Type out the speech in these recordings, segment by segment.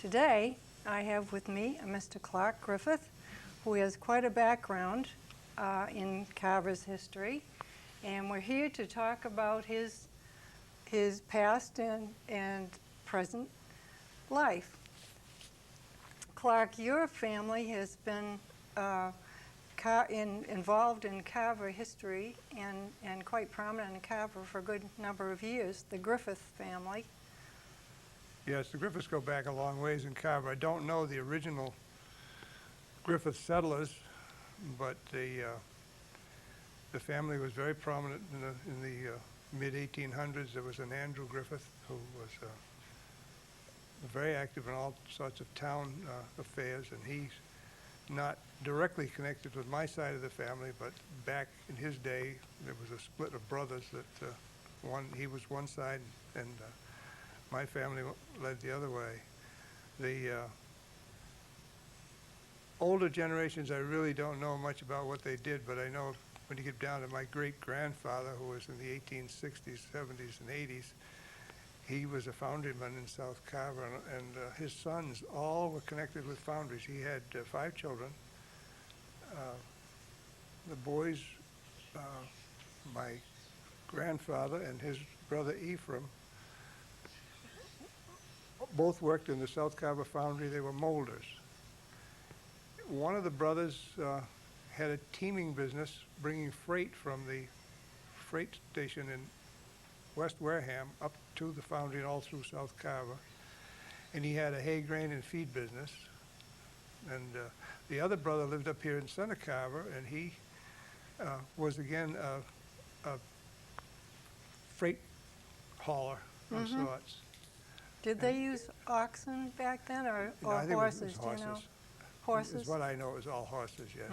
Today, I have with me Mr. Clark Griffith, who has quite a background in Carver's history, and we're here to talk about his past and present life. Clark, your family has been involved in Carver history and quite prominent in Carver for a good number of years, the Griffith family. Yes, the Griffiths go back a long ways in Carver. I don't know the original Griffith settlers, but the family was very prominent in the mid-1800s. There was an Andrew Griffith who was very active in all sorts of town affairs, and he's not directly connected with my side of the family, but back in his day, there was a split of brothers that he was one side, and my family led the other way. The older generations, I really don't know much about what they did, but I know when you get down to my great-grandfather, who was in the 1860s, 70s, and 80s, he was a foundryman in South Carver, and his sons all were connected with foundries. He had 5 children. The boys, my grandfather and his brother Ephraim, both worked in the South Carver foundry. They were molders. One of the brothers had a teaming business bringing freight from the freight station in West Wareham up to the foundry and all through South Carver. And he had a hay, grain, and feed business. And the other brother lived up here in Center Carver, and he was again a freight hauler of sorts. Did they use oxen back then, or No, I think horses? it was Do you know? horses. Horses? Is what I know. It was all horses, yes.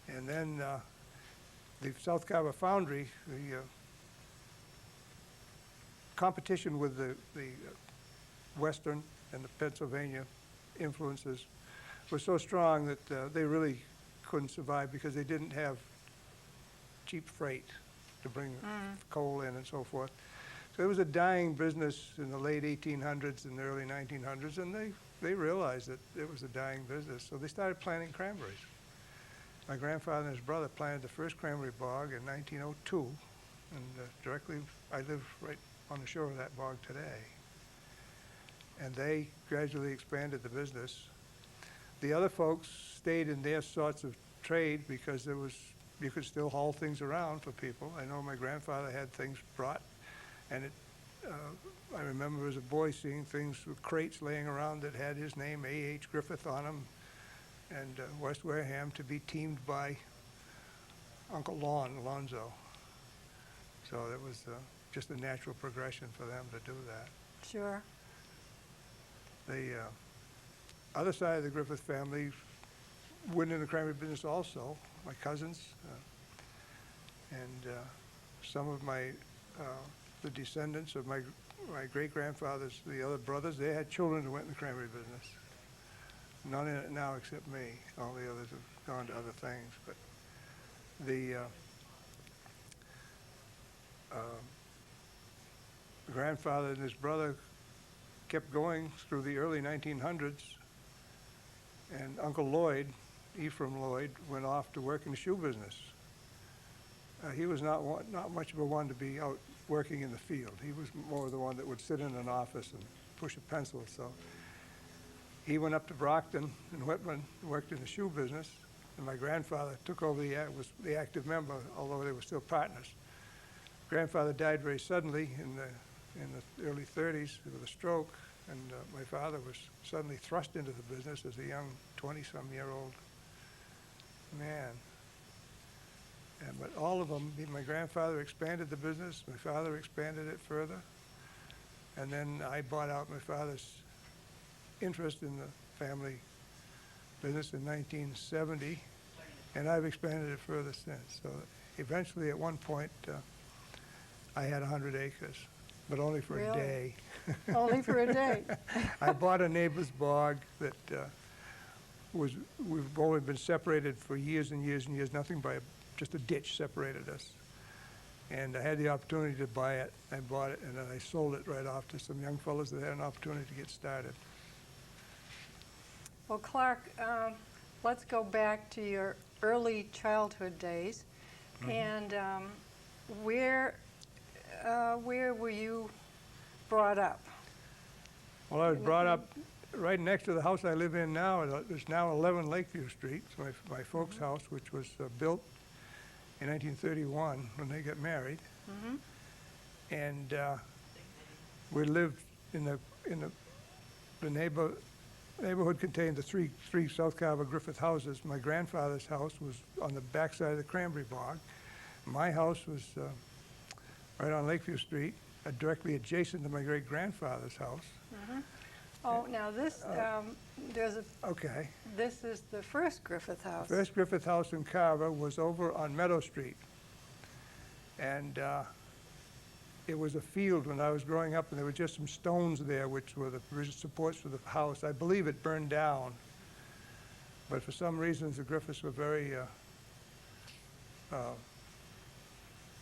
And then the South Carver foundry, the competition with the Western and the Pennsylvania influences was so strong that they really couldn't survive because they didn't have cheap freight to bring coal in and so forth. So it was a dying business in the late 1800s and the early 1900s, and they realized that it was a dying business, so they started planting cranberries. My grandfather and his brother planted the first cranberry bog in 1902, and I live right on the shore of that bog today. And they gradually expanded the business. The other folks stayed in their sorts of trade because you could still haul things around for people. I know my grandfather had things brought, and I remember as a boy seeing things with crates laying around that had his name, A.H. Griffith, on them, and West Wareham to be teamed by Uncle Alonzo. So it was just a natural progression for them to do that. Sure. The other side of the Griffith family went in the cranberry business also, my cousins, and some of the descendants of my great-grandfathers, the other brothers, they had children who went in the cranberry business. None in it now except me. All the others have gone to other things. But the grandfather and his brother kept going through the early 1900s, and Uncle Lloyd, Ephraim Lloyd, went off to work in the shoe business. He was not much of a one to be out working in the field. He was more the one that would sit in an office and push a pencil. So he went up to Brockton and Whitman and worked in the shoe business, and my grandfather took over was the active member, although they were still partners. Grandfather died very suddenly in the early 30s with a stroke, and my father was suddenly thrust into the business as a young 20-some-year-old man. But all of them, my grandfather expanded the business, my father expanded it further, and then I bought out my father's interest in the family business in 1970, and I've expanded it further since. So eventually, at one point, I had 100 acres, but only for a day. Only for a day. I bought a neighbor's bog that we've only been separated for years and years and years, nothing by just a ditch separated us. And I had the opportunity to buy it. I bought it, and then I sold it right off to some young fellows that had an opportunity to get started. Well, Clark, let's go back to your early childhood days. And where were you brought up? Well, I was brought up right next to the house I live in now. It's now 11 Lakeview Street. It's my folks' house, which was built in 1931 when they got married. And we lived in the neighborhood contained the three South Carver Griffith houses. My grandfather's house was on the backside of the Cranberry Bog. My house was right on Lakeview Street, directly adjacent to my great-grandfather's house. Oh, now this, Okay. this is the first Griffith house. First Griffith house in Carver was over on Meadow Street. And it was a field when I was growing up, and there were just some stones there, which were the supports for the house. I believe it burned down. But for some reasons, the Griffiths were very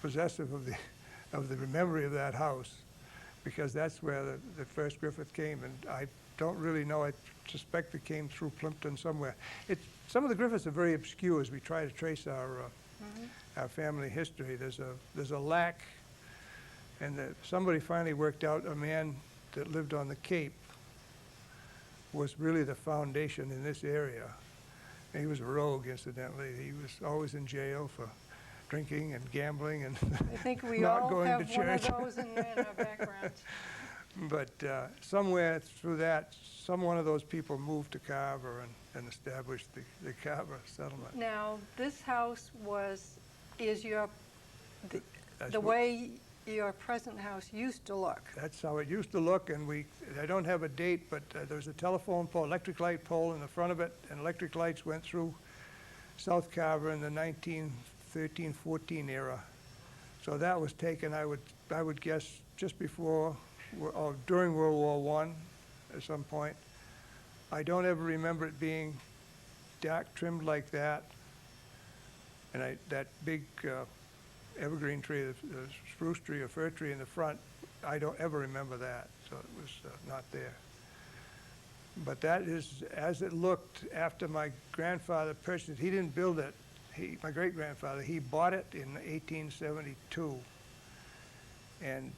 possessive of the memory of that house, because that's where the first Griffith came, and I don't really know. I suspect it came through Plimpton somewhere. Some of the Griffiths are very obscure as we try to trace our family history. There's a lack, and somebody finally worked out a man that lived on the Cape was really the foundation in this area. And he was a rogue, incidentally. He was always in jail for drinking and gambling and I think we not all going have to one of church. those in our backgrounds. But somewhere through that, one of those people moved to Carver and established the Carver settlement. Now, this house is the That's what- way your present house used to look. That's how it used to look, and I don't have a date, but there was a telephone pole, electric light pole in the front of it, and electric lights went through South Carver in the 1913-14 era. So that was taken, I would guess, just before or during World War I at some point. I don't ever remember it being dark trimmed like that. And that big evergreen tree, the spruce tree or fir tree in the front, I don't ever remember that, so it was not there. But that is as it looked after my grandfather purchased it. He didn't build it. My great-grandfather, he bought it in 1872. And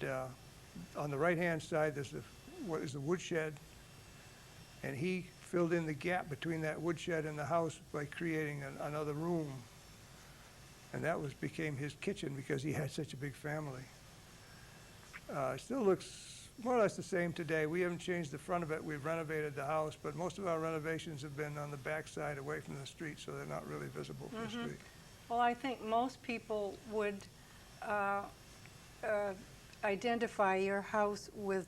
on the right-hand side, there's what is the woodshed, and he filled in the gap between that woodshed and the house by creating another room. And that became his kitchen because he had such a big family. It still looks more or less the same today. We haven't changed the front of it. We've renovated the house, but most of our renovations have been on the back side away from the street, so they're not really visible from the street. Well, I think most people would identify your house with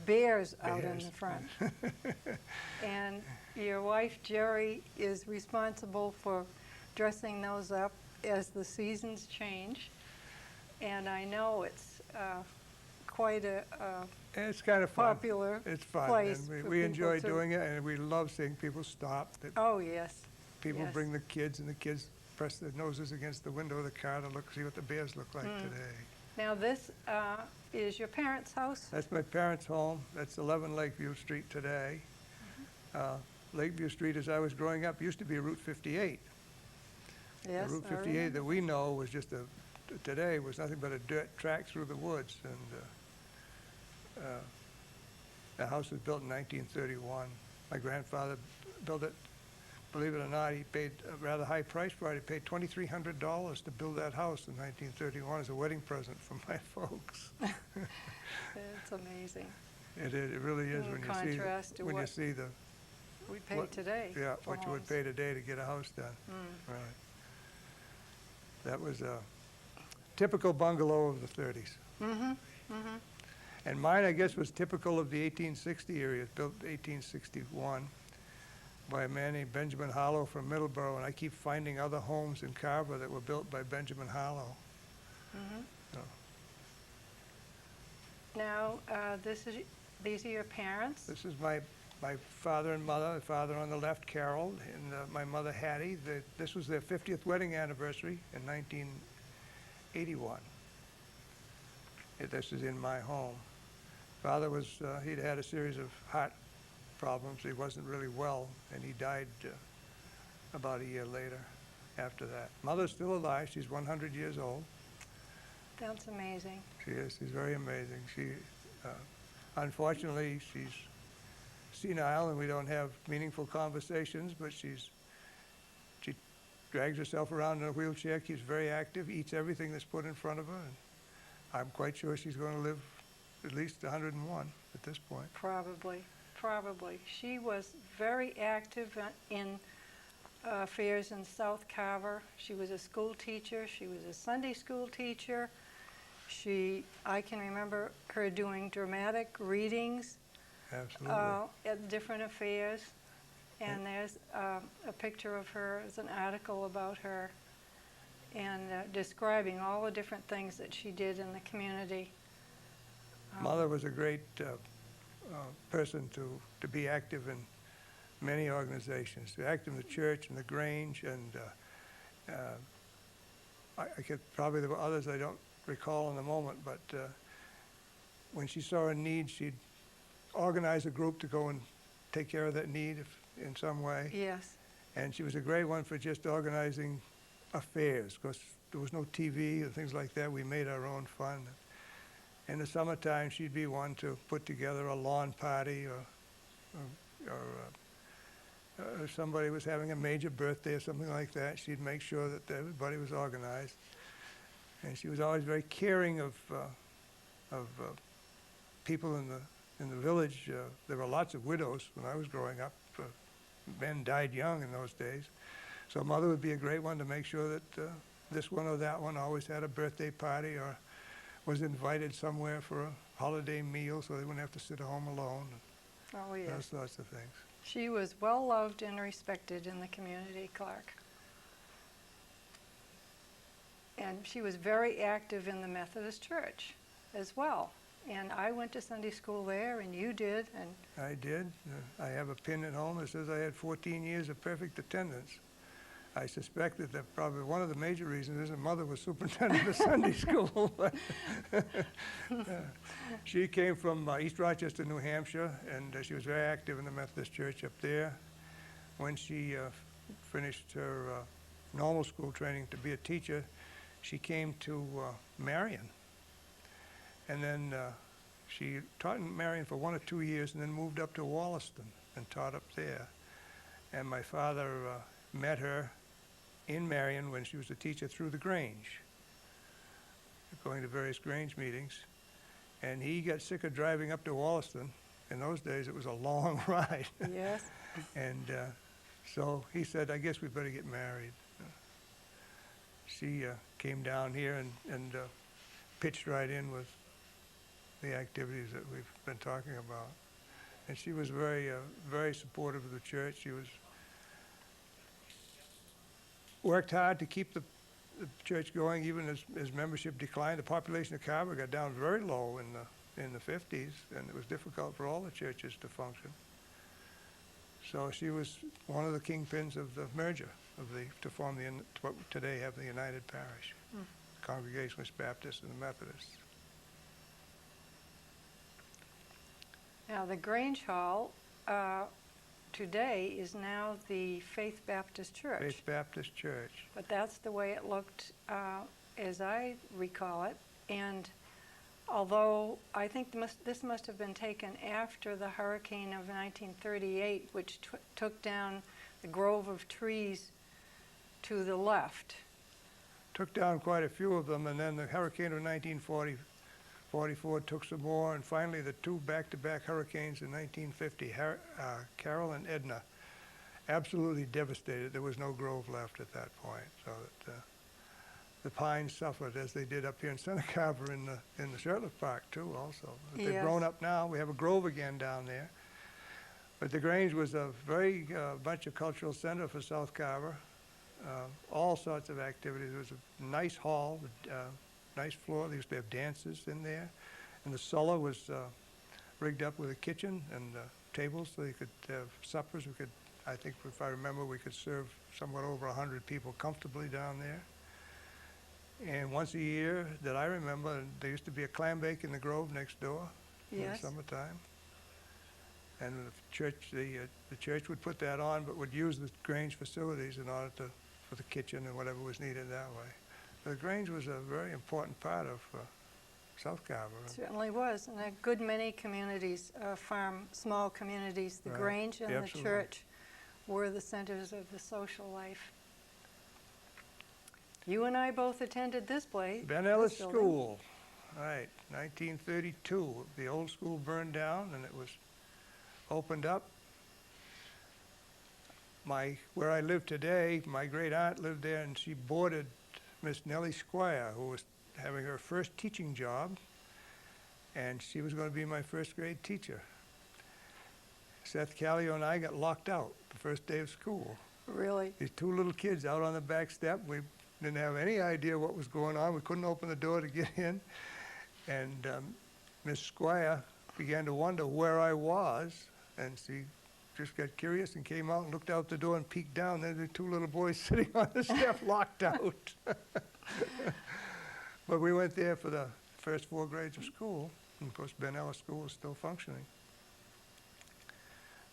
bears out in the front. And your wife, Jerry, is responsible for dressing those up as the seasons change. And I know it's quite a It's kind of fun. popular It's fun, place and for we people enjoy to- doing it, and we love seeing people stop. Oh, yes. People yes. bring the kids, and the kids press their noses against the window of the car to see what the bears look like today. Now, this is your parents' house? That's my parents' home. That's 11 Lakeview Street today. Lakeview Street, as I was growing up, used to be Route 58. Yes, The Route I 58 remember. that we know was today was nothing but a dirt track through the woods. And the house was built in 1931. My grandfather built it. Believe it or not, he paid a rather high price for it. He paid $2,300 to build that house in 1931 as a wedding present from my folks. It's amazing. It really is In when contrast to you what see the We pay What- today. yeah, for what you would homes. pay today to get a house done. Right. That was a typical bungalow of the 30s. And mine, I guess, was typical of the 1860 area, built 1861 by a man named Benjamin Hollow from Middleborough, and I keep finding other homes in Carver that were built by Benjamin Hollow. So, Now, these are your parents? this is my father and mother, the father on the left, Carol, and my mother, Hattie. This was their 50th wedding anniversary in 1981. This is in my home. Father he'd had a series of heart problems. He wasn't really well, and he died about a year later after that. Mother's still alive. She's 100 years old. That's amazing. She is. She's very amazing. She, unfortunately, she's senile, and we don't have meaningful conversations, but she drags herself around in a wheelchair, keeps very active, eats everything that's put in front of her, and I'm quite sure she's going to live at least 101 at this point. Probably. She was very active in affairs in South Carver. She was a school teacher. She was a Sunday school teacher. I can remember her doing dramatic readings Absolutely. at different affairs. And there's a picture of her, there's an article about her, and describing all the different things that she did in the community. Mother was a great person to be active in many organizations, active in the church and the Grange, and I could probably, there were others I don't recall in the moment, but when she saw a need, she'd organize a group to go and take care of that need in some way. Yes. And she was a great one for just organizing affairs, because there was no TV and things like that. We made our own fun. In the summertime, she'd be one to put together a lawn party, or somebody was having a major birthday or something like that. She'd make sure that everybody was organized. And she was always very caring of people in the village. There were lots of widows when I was growing up. Men died young in those days. So Mother would be a great one to make sure that this one or that one always had a birthday party or was invited somewhere for a holiday meal so they wouldn't have to sit at home alone. Oh, yes. Those sorts of things. She was well loved and respected in the community, Clark. And she was very active in the Methodist Church as well. And I went to Sunday school there, and you did. And I did. I have a pin at home that says I had 14 years of perfect attendance. I suspected that probably one of the major reasons is that Mother was superintendent of Sunday school. She came from East Rochester, New Hampshire, and she was very active in the Methodist Church up there. When she finished her normal school training to be a teacher, she came to Marion. And then she taught in Marion for 1 or 2 years and then moved up to Wollaston and taught up there. And my father met her in Marion when she was a teacher through the Grange, going to various Grange meetings. And he got sick of driving up to Wollaston. In those days, it was a long ride. yes. And so he said, I guess we better get married. She came down here and pitched right in with the activities that we've been talking about. And she was very, very supportive of the church. She worked hard to keep the church going, even as membership declined. The population of Carver got down very low in the 50s, and it was difficult for all the churches to function. So she was one of the kingpins of the merger to form what we today have the United Parish, Congregationalist Baptists and the Methodists. Now, the Grange Hall today is now the Faith Baptist Church. Faith Baptist Church. But that's the way it looked as I recall it. And although I think this must have been taken after the hurricane of 1938, which took down the grove of trees to the left. Took down quite a few of them, and then the hurricane of 1944 took some more, and finally the two back-to-back hurricanes in 1950, Carol and Edna, absolutely devastated. There was no grove left at that point, so that the pines suffered, as they did up here in Santa Carver in the Shirtliff Park too also. But they've grown up now. We have a grove again down there. But the Grange was a very much a cultural center for South Carver. All sorts of activities. It was a nice hall, nice floor. They used to have dances in there. And the cellar was rigged up with a kitchen and tables so you could have suppers. We could, I think if I remember, we could serve somewhat over 100 people comfortably down there. And once a year that I remember, there used to be a clam bake in the grove next door in the summertime. And the church would put that on, but would use the Grange facilities in order for the kitchen and whatever was needed that way. The Grange was a very important part of South Carver. Certainly was, and a good many communities, small communities, the Right. Grange and Yeah, the absolutely. church were the centers of the social life. You and I both attended this place. Ben Ellis School, right, 1932. The old school burned down and it was opened up. Where I live today, my great aunt lived there and she boarded Miss Nellie Squire, who was having her first teaching job, and she was going to be my first grade teacher. Seth Callio and I got locked out the first day of school. Really? These two little kids out on the back step. We didn't have any idea what was going on. We couldn't open the door to get in. And Miss Squire began to wonder where I was, and she just got curious and came out and looked out the door and peeked down. There were two little boys sitting on the step locked out. But we went there for the first 4 grades of school. And of course, Ben Ellis School is still functioning.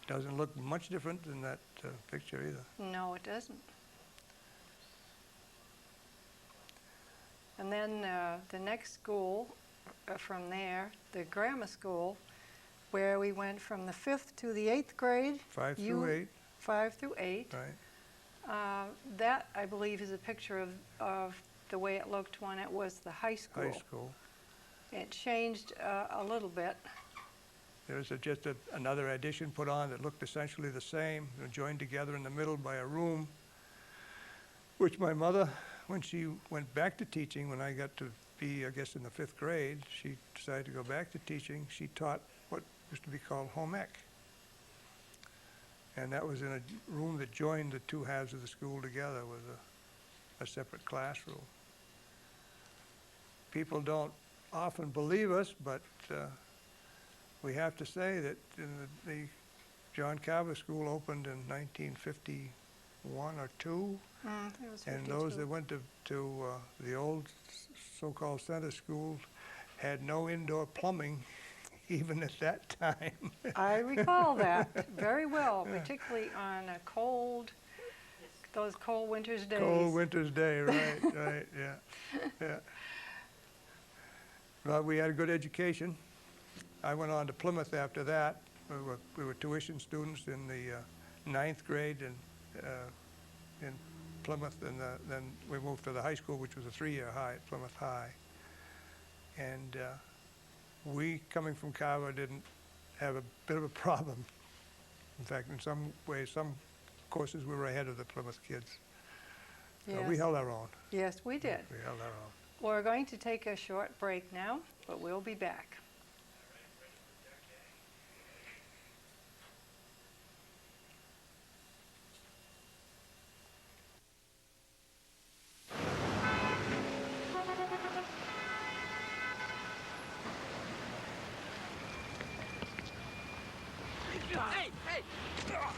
Doesn't look much different than that picture either. No, it doesn't. And then the next school from there, the grammar school, where we went from the 5th to the 8th grade. 5 through 8. 5 through 8. Right. That, I believe, is a picture of the way it looked when it was the high school. High school. It changed a little bit. There was just another addition put on that looked essentially the same, joined together in the middle by a room, which my mother, when she went back to teaching, when I got to be, I guess, in the 5th grade, she decided to go back to teaching. She taught what used to be called home ec. And that was in a room that joined the two halves of the school together with a separate classroom. People don't often believe us, but we have to say that the John Carver School opened in 1951 or 2, It was and 52. those that went to the old so-called center school had no indoor plumbing even at that time. I recall that very well, particularly on a those cold winter's days. Cold winter's day, right, right, yeah. Well, we had a good education. I went on to Plymouth after that. We were tuition students in the 9th grade in Plymouth, and then we moved to the high school, which was a 3-year high at Plymouth High. And we, coming from Carver, didn't have a bit of a problem. In fact, in some ways, some courses we were ahead of the Plymouth kids. Yes. We held our own. Yes, we did. We held our own. We're going to take a short break now, but we'll be back. Hey, hey! Come on!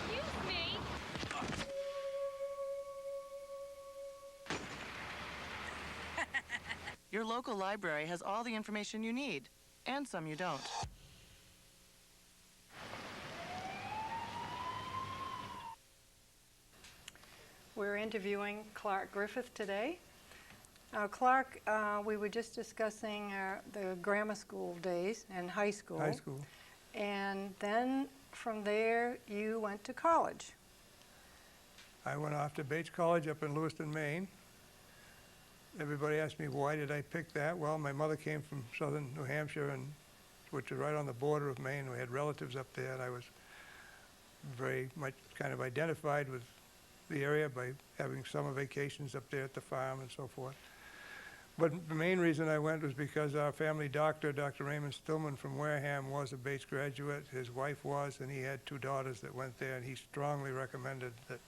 Excuse me! Your local library has all the information you need, and some you don't. We're interviewing Clark Griffith today. Clark, we were just discussing the grammar school days and high school. High school. And then from there, you went to college. I went off to Bates College up in Lewiston, Maine. Everybody asked me, why did I pick that? Well, my mother came from southern New Hampshire, which is right on the border of Maine. We had relatives up there, and I was very much kind of identified with the area by having summer vacations up there at the farm and so forth. But the main reason I went was because our family doctor, Dr. Raymond Stillman from Wareham, was a Bates graduate. His wife was, and he had 2 daughters that went there, and he strongly recommended that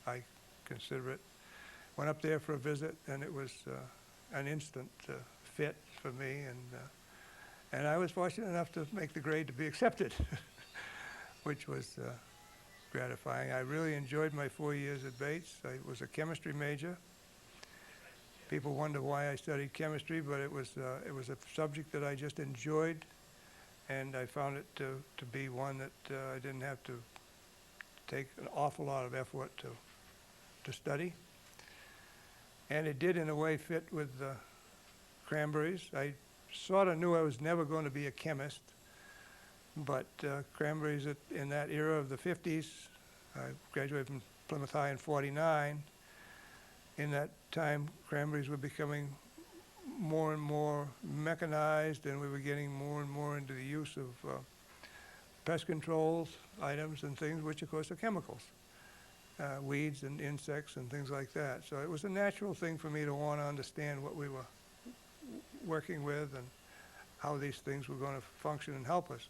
I consider it. Went up there for a visit, and it was an instant fit for me, and I was fortunate enough to make the grade to be accepted, which was gratifying. I really enjoyed my 4 years at Bates. I was a chemistry major, People wonder why I studied chemistry, but it was a subject that I just enjoyed, and I found it to be one that I didn't have to take an awful lot of effort to study. And it did, in a way, fit with cranberries. I sort of knew I was never going to be a chemist, but cranberries in that era of the 50s, I graduated from Plymouth High in '49. In that time, cranberries were becoming more and more mechanized, and we were getting more and more into the use of pest controls items and things, which of course are chemicals, weeds and insects and things like that. So it was a natural thing for me to want to understand what we were working with and how these things were going to function and help us.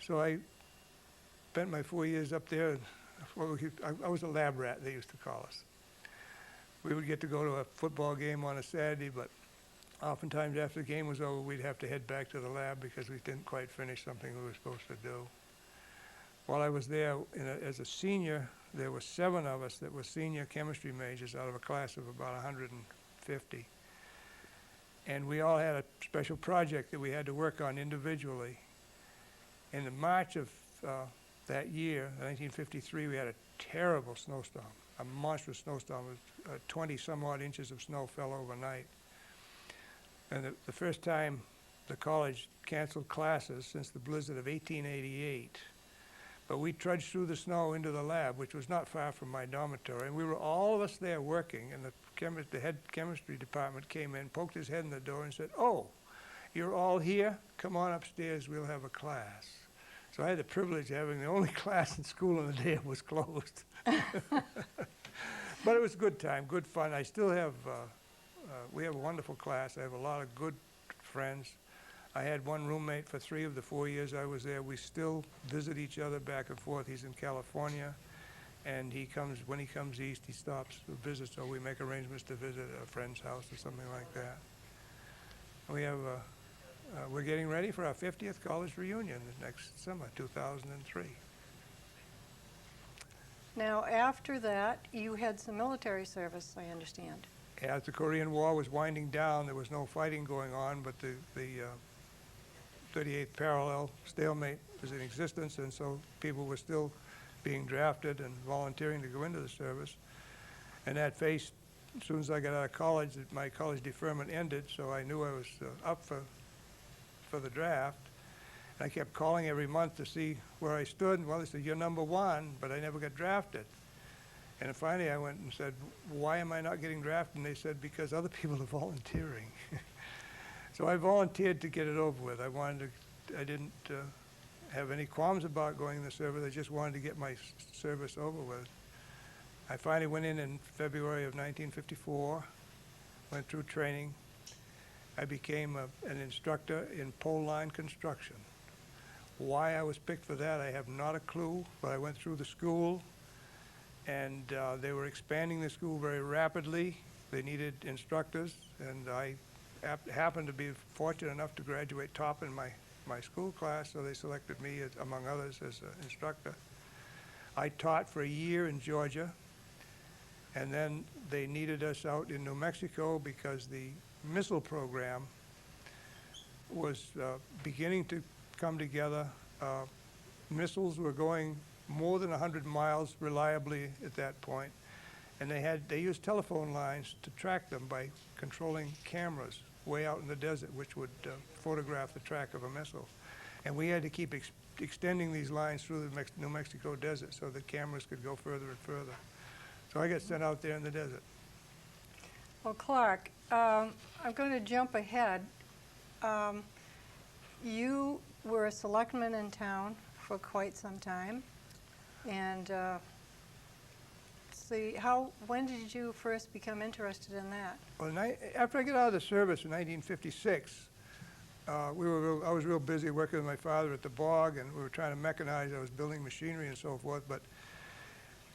So I spent my 4 years up there. I was a lab rat, they used to call us. We would get to go to a football game on a Saturday, but oftentimes after the game was over, we'd have to head back to the lab because we didn't quite finish something we were supposed to do. While I was there as a senior, there were 7 of us that were senior chemistry majors out of a class of about 150. And we all had a special project that we had to work on individually. In the March of that year, 1953, we had a terrible snowstorm, a monstrous snowstorm. 20 some odd inches of snow fell overnight. And the first time the college canceled classes since the blizzard of 1888. But we trudged through the snow into the lab, which was not far from my dormitory, and we were all of us there working, and the head chemistry department came in, poked his head in the door and said, "Oh, you're all here? Come on upstairs, we'll have a class." So I had the privilege of having the only class in school on the day it was closed. But it was a good time, good fun. I still have, we have a wonderful class. I have a lot of good friends. I had one roommate for 3 of the 4 years I was there. We still visit each other back and forth. He's in California, and when he comes east, he stops to visit, so we make arrangements to visit a friend's house or something like that. We have, we're getting ready for our 50th college reunion next summer, 2003. Now, after that, you had some military service, I understand. As the Korean War was winding down, there was no fighting going on, but the 38th parallel stalemate was in existence, and so people were still being drafted and volunteering to go into the service. And that phase, as soon as I got out of college, my college deferment ended, so I knew I was up for the draft. And I kept calling every month to see where I stood, and well, they said, "You're number 1," but I never got drafted. And finally I went and said, "Why am I not getting drafted?" And they said, "Because other people are volunteering." So I volunteered to get it over with. I didn't have any qualms about going in the service. I just wanted to get my service over with. I finally went in February of 1954, went through training. I became an instructor in pole line construction. Why I was picked for that, I have not a clue, but I went through the school, and they were expanding the school very rapidly. They needed instructors, and I happened to be fortunate enough to graduate top in my school class, so they selected me, among others, as an instructor. I taught for a year in Georgia, and then they needed us out in New Mexico because the missile program was beginning to come together. Missiles were going more than 100 miles reliably at that point, and they used telephone lines to track them by controlling cameras way out in the desert, which would photograph the track of a missile. And we had to keep extending these lines through the New Mexico desert so that cameras could go further and further. So I got sent out there in the desert. Well, Clark, I'm going to jump ahead. You were a selectman in town for quite some time, and when did you first become interested in that? Well, after I got out of the service in 1956, I was real busy working with my father at the bog, and we were trying to mechanize. I was building machinery and so forth, but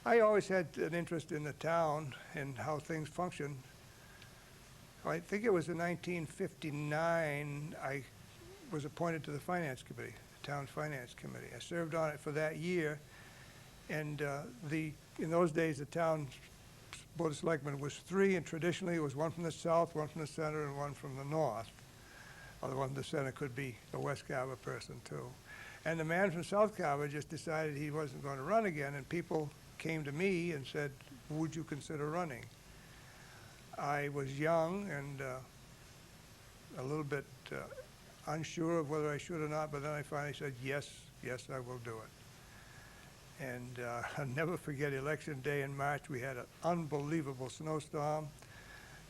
I always had an interest in the town and how things function. I think it was in 1959 I was appointed to the finance committee, the town finance committee. I served on it for that year, and in those days the town Board of Selectmen was 3, and traditionally it was 1 from the south, 1 from the center, and 1 from the north. Or the 1 from the center could be a West Carver person too. And the man from South Carver just decided he wasn't going to run again, and people came to me and said, would you consider running? I was young and a little bit unsure of whether I should or not, but then I finally said, yes, I will do it. And I'll never forget election day in March. We had an unbelievable snowstorm.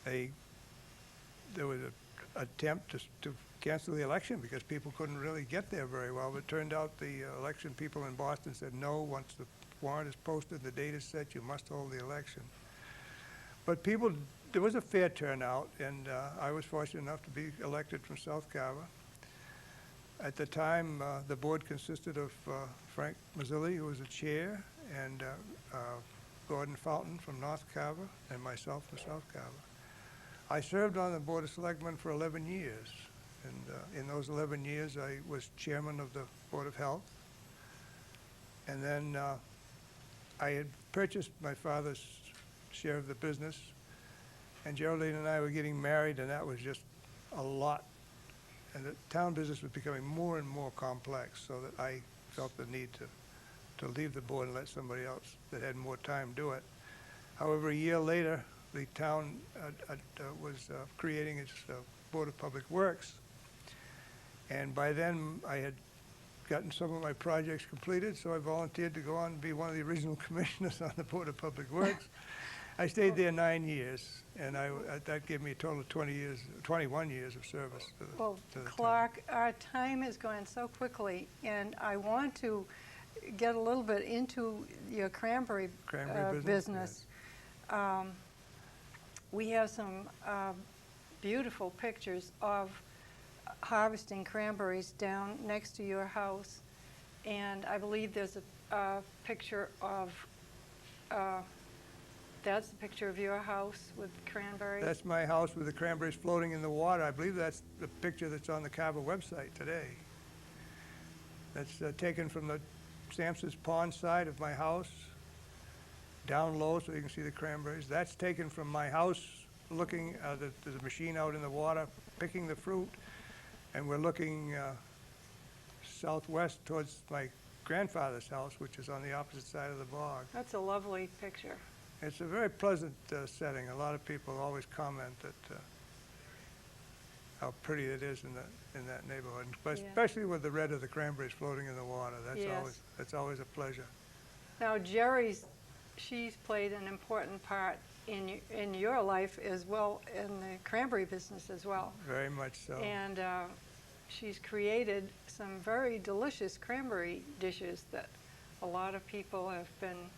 There was an attempt to cancel the election because people couldn't really get there very well. But it turned out the election people in Boston said, no, once the warrant is posted, the date is set, you must hold the election. But there was a fair turnout, and I was fortunate enough to be elected from South Carver. At the time, the board consisted of Frank Mazzilli, who was the chair, and Gordon Fountain from North Carver, and myself from South Carver. I served on the Board of Selectmen for 11 years, and in those 11 years, I was chairman of the Board of Health. And then I had purchased my father's share of the business, and Geraldine and I were getting married, and that was just a lot. And the town business was becoming more and more complex, so that I felt the need to leave the board and let somebody else that had more time do it. However, a year later, the town was creating its Board of Public Works, and by then I had gotten some of my projects completed, so I volunteered to go on and be one of the original commissioners on the Board of Public Works. I stayed there 9 years, and that gave me a total of 21 years of service to the Well, town. Clark, our time is going so quickly, and I want to get a little bit into your cranberry business. We have some beautiful pictures of harvesting cranberries down next to your house, and I believe there's a picture of that's the picture of your house with cranberries? That's my house with the cranberries floating in the water. I believe that's the picture that's on the Carver website today. That's taken from the Sampson's Pond side of my house, down low so you can see the cranberries. That's taken from my house, looking at the machine out in the water, picking the fruit, and we're looking southwest towards my grandfather's house, which is on the opposite side of the bog. That's a lovely picture. It's a very pleasant setting. A lot of people always comment that how pretty it is in that neighborhood, but Yeah. especially with the red of the cranberries floating in the water. Yes. That's always a pleasure. Now, she's played an important part in your life as well, in the cranberry business as well. Very much so. And she's created some very delicious cranberry dishes that a lot of people have been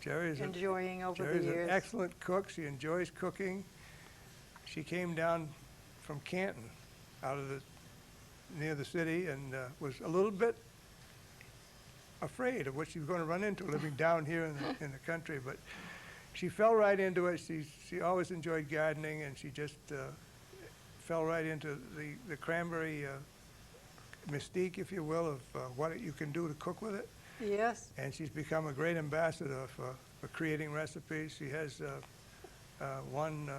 enjoying over the Jerry's years. an excellent cook. She enjoys cooking. She came down from Canton, near the city, and was a little bit afraid of what she was going to run into living down here in the country, but she fell right into it. She always enjoyed gardening, and she just fell right into the cranberry mystique, if you will, of what you can do to cook with it. Yes. And she's become a great ambassador for creating recipes. She has one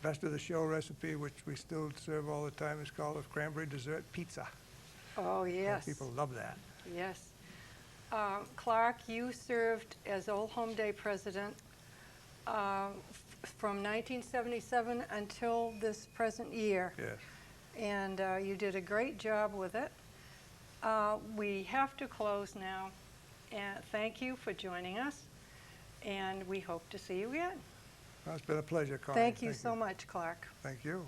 best of the show recipe, which we still serve all the time. It's called a cranberry dessert pizza. Oh, yes. And people love that. Yes. Clark, you served as Old Home Day president from 1977 until this present year. Yes. And you did a great job with it. We have to close now. And thank you for joining us. And we hope to see you again. Well, it's been a pleasure, Connie. Thank you so much, Clark. Thank you.